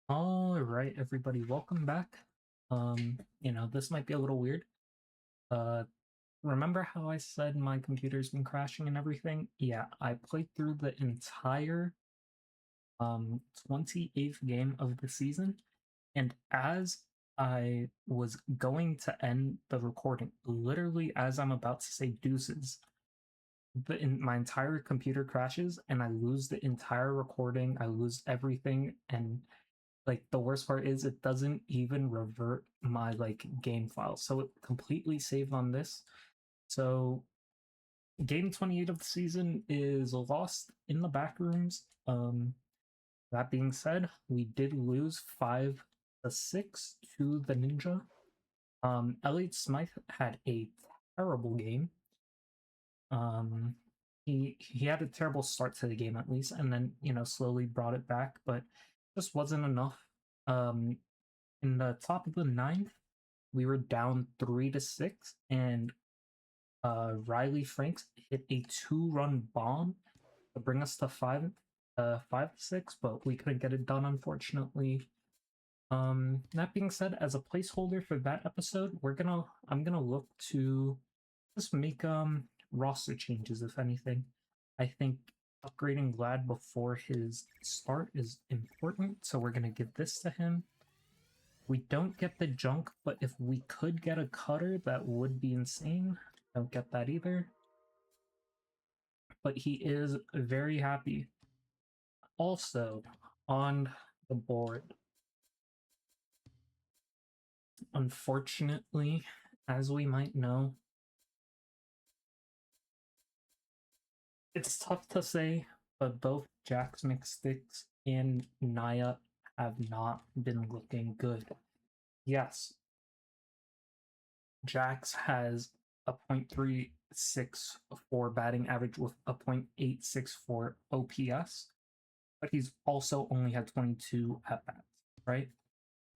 All right, everybody, welcome back. This might be a little weird. Uh, remember how I said my computer's been crashing and everything? Yeah, I played through the entire 28th game of the season, and as I was going to end the recording, literally as I'm about to say deuces, my entire computer crashes and I lose the entire recording. I lose everything, and like the worst part is it doesn't even revert my like game file, so it completely saved on this. So game 28 of the season is lost in the back rooms. That being said, we did lose 5-6 to the Ninja. Elliot Smythe had a terrible game. Um he he had a terrible start to the game, at least, and then slowly brought it back, but just wasn't enough. um in the top of the ninth, we were down 3-6, and Riley Franks hit a two-run bomb to bring us to 5-6, but we couldn't get it done, unfortunately. That being said, as a placeholder for that episode, I'm gonna look to just make roster changes, if anything. I think upgrading Vlad before his start is important, so we're gonna give this to him. We don't get the junk, but if we could get a cutter, that would be insane. Don't get that either. But he is very happy. Also, on the board, unfortunately, as we might know, it's tough to say, but both Jax McSticks and Naya have not been looking good. Yes, Jax has a .364 batting average with a .864 OPS, but he's also only had 22 at bats, right?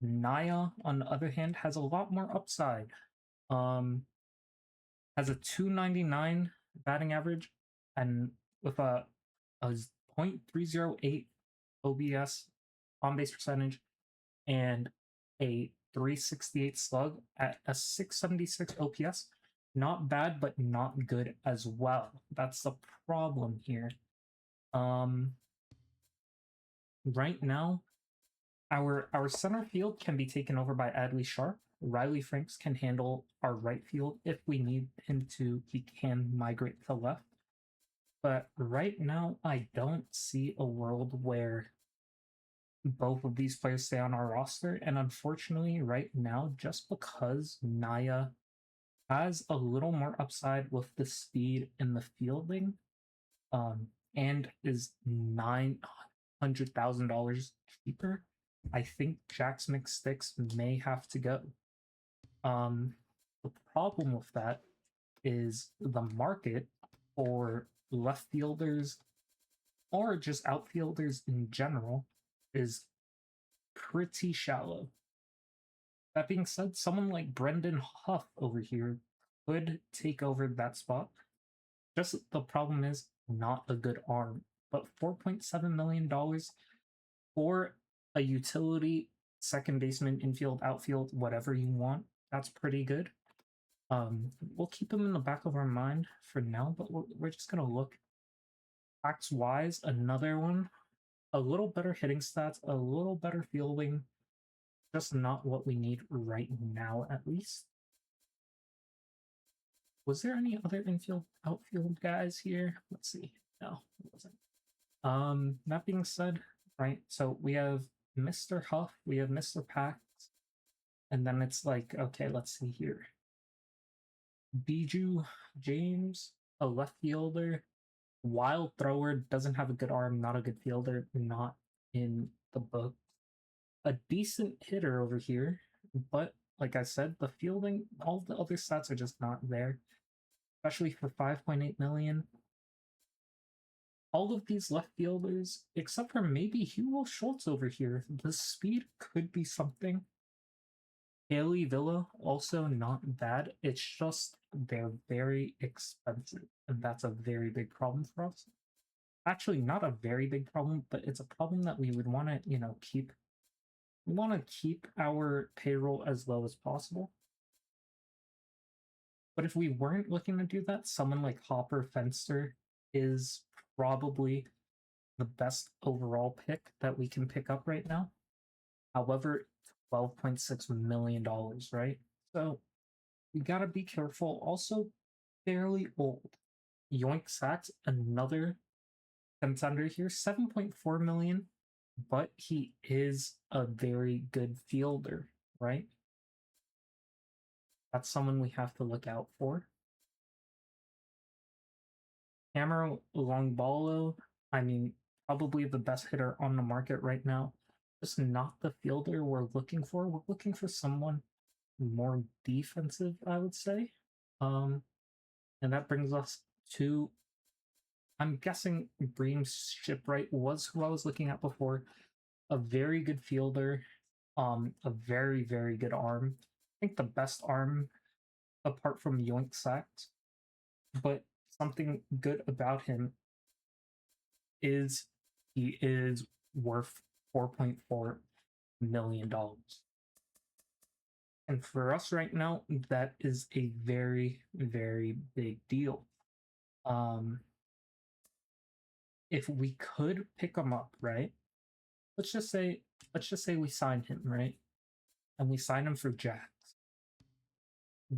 Naya, on the other hand, has a lot more upside. Um, has a 299 batting average and with a .308 OBS on base percentage and a 368 slug at a 676 OPS. Not bad, but not good as well. That's the problem here. Um, right now, our center field can be taken over by Adley Sharp. Riley Franks can handle our right field if we need him to. He can migrate to left. But right now, I don't see a world where both of these players stay on our roster. And unfortunately, right now, just because Naya has a little more upside with the speed and the fielding, and is $900,000 cheaper, I think Jax McSticks may have to go. The problem with that is the market for left fielders or just outfielders in general is pretty shallow. That being said, someone like Brendan Huff over here could take over that spot. Just the problem is not a good arm. But $4.7 million for a utility second baseman, infield, outfield, whatever you want, that's pretty good. We'll keep him in the back of our mind for now, but we're just gonna look facts wise. Another one, a little better hitting stats, a little better fielding, just not what we need right now, at least. Was there any other infield, outfield guys here? Let's see. No, it wasn't. That being said, right? So we have Mr. Huff, we have Mr. Pax, and then it's like, okay, let's see here. Bijou James, a left fielder, wild thrower, doesn't have a good arm, not a good fielder, not in the book. A decent hitter over here, but like I said, the fielding, all the other stats are just not there, especially for 5.8 million. All of these left fielders, except for maybe Hugo Schultz over here, the speed could be something. Haley Villa, also not bad. It's just they're very expensive, and that's a very big problem for us. Actually, not a very big problem, but it's a problem that we would want to, keep we want to keep our payroll as low as possible. But if we weren't looking to do that, someone like Hopper Fenster is probably the best overall pick that we can pick up right now. However, $12.6 million, right? So we gotta be careful. Also, fairly old. Yoink Sacks, another contender here, 7.4 million, but he is a very good fielder, right? That's someone we have to look out for. Camaro Longbolo, I mean, probably the best hitter on the market right now. Just not the fielder we're looking for. We're looking for someone more defensive, I would say. And that brings us to, I'm guessing Bream Shipwright was who I was looking at before. A very good fielder, a very, very good arm. I think the best arm apart from Yoink Sacks. But something good about him is he is worth $4.4 million. And for us right now, that is a very, very big deal. If we could pick him up, right? Let's just say we sign him, right? And we sign him for Jax.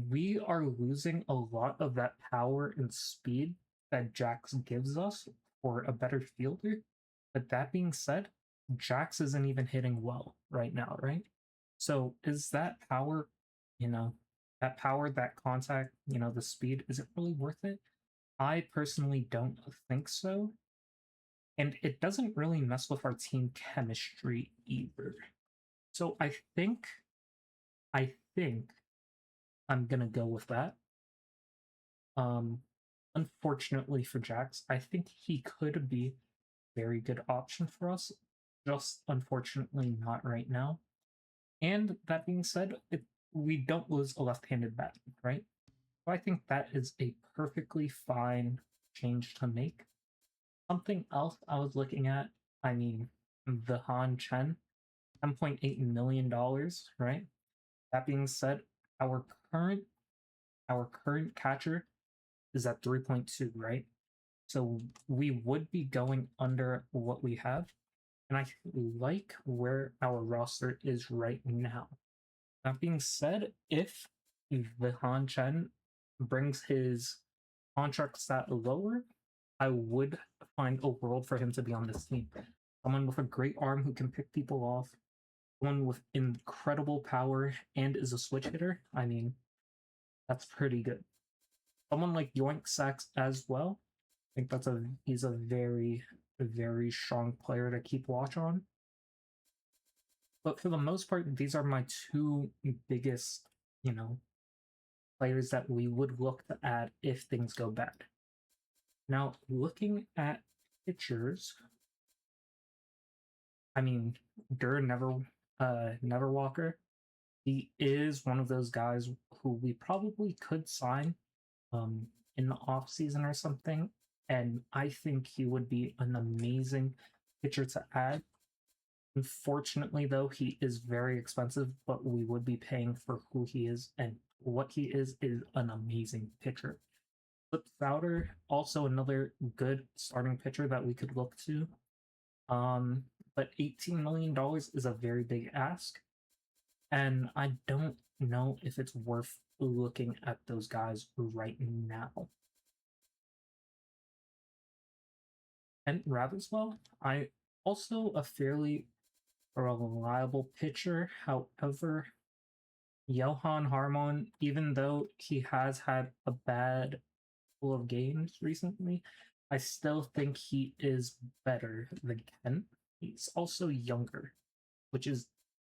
We are losing a lot of that power and speed that Jax gives us for a better fielder. But that being said, Jax isn't even hitting well right now, right? So is that power, that power, that contact, the speed, is it really worth it? I personally don't think so. And it doesn't really mess with our team chemistry either. So I think I'm gonna go with that. Unfortunately for Jax, I think he could be a very good option for us. Just unfortunately not right now. And that being said, we don't lose a left-handed batsman, right? So I think that is a perfectly fine change to make. Something else I was looking at, I mean, the Han Chen, $10.8 million, right? That being said, our current catcher is at 3.2, right? So we would be going under what we have. And I like where our roster is right now. That being said, if the Han Chen brings his contract stat lower, I would find a world for him to be on this team. Someone with a great arm who can pick people off, someone with incredible power and is a switch hitter. I mean, that's pretty good. Someone like Yoink Sacks as well. I think he's a very, very strong player to keep watch on. But for the most part, these are my two biggest, players that we would look to add if things go bad. Now, looking at pitchers, I mean, Neverwalker, he is one of those guys who we probably could sign in the off season or something, and I think he would be an amazing pitcher to add. Unfortunately, though, he is very expensive, but we would be paying for who he is, and what he is an amazing pitcher. Flip Souter, also another good starting pitcher that we could look to. But $18 million is a very big ask. And I don't know if it's worth looking at those guys right now. And Raverswell, I also a fairly reliable pitcher. However, Johan Harmon, even though he has had a bad couple of games recently, I still think he is better than Ken. He's also younger, which is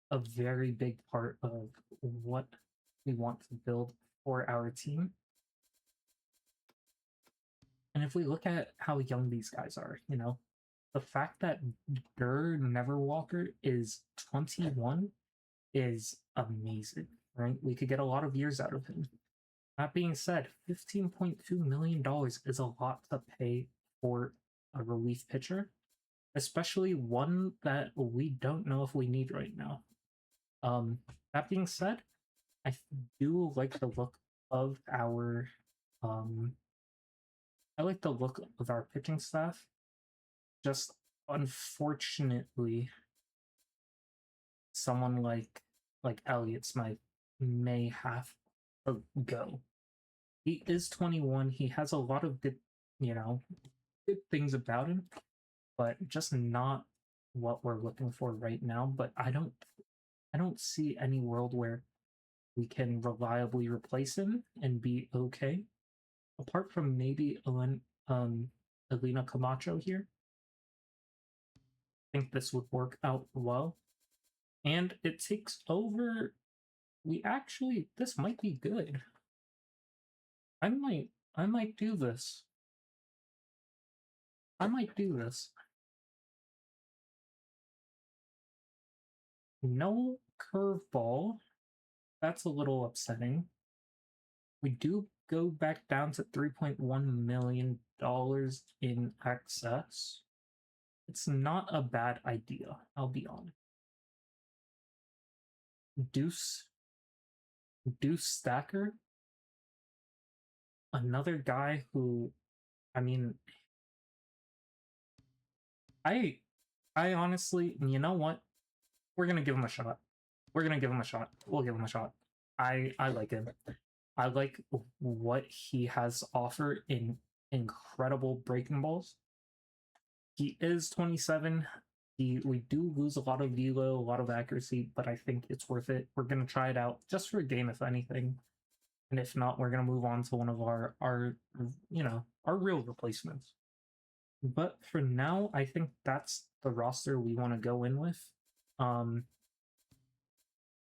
a very big part of what we want to build for our team. And if we look at how young these guys are, the fact that Neverwalker is 21 is amazing, right? We could get a lot of years out of him. That being said, $15.2 million is a lot to pay for a relief pitcher, especially one that we don't know if we need right now. That being said, I do like the look of our I like the look of our pitching staff. Just unfortunately, someone like Elliott Smythe may have to go. He is 21. He has a lot of good, good things about him, but just not what we're looking for right now. But I don't see any world where we can reliably replace him and be okay. Apart from maybe Elena Camacho here, I think this would work out well. And it takes over. This might be good. I might do this. I might do this. No curveball. That's a little upsetting. We do go back down to $3.1 million in excess. It's not a bad idea, I'll be honest. Deuce Stacker. Another guy who, I mean, I honestly, you know what? We're gonna give him a shot. We'll give him a shot. I like him. I like what he has offered in incredible breaking balls. He is 27. We do lose a lot of velo, a lot of accuracy, but I think it's worth it. We're gonna try it out just for a game, if anything. And if not, we're gonna move on to one of our real replacements. But for now, I think that's the roster we want to go in with.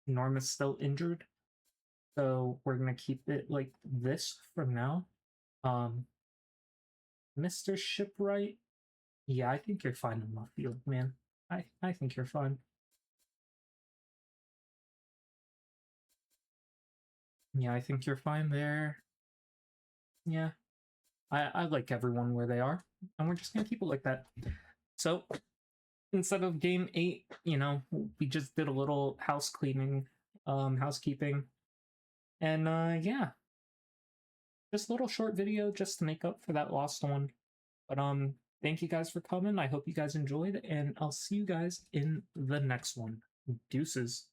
Norm is still injured, so we're gonna keep it like this for now. Mr. Shipwright, yeah, I think you're fine in left field, man. I think you're fine. Yeah, I think you're fine there. Yeah, I like everyone where they are, and we're just gonna keep it like that. So instead of game 8, we just did a little house cleaning, housekeeping, and yeah, just a little short video just to make up for that lost one. But thank you guys for coming. I hope you guys enjoyed, and I'll see you guys in the next one. Deuces.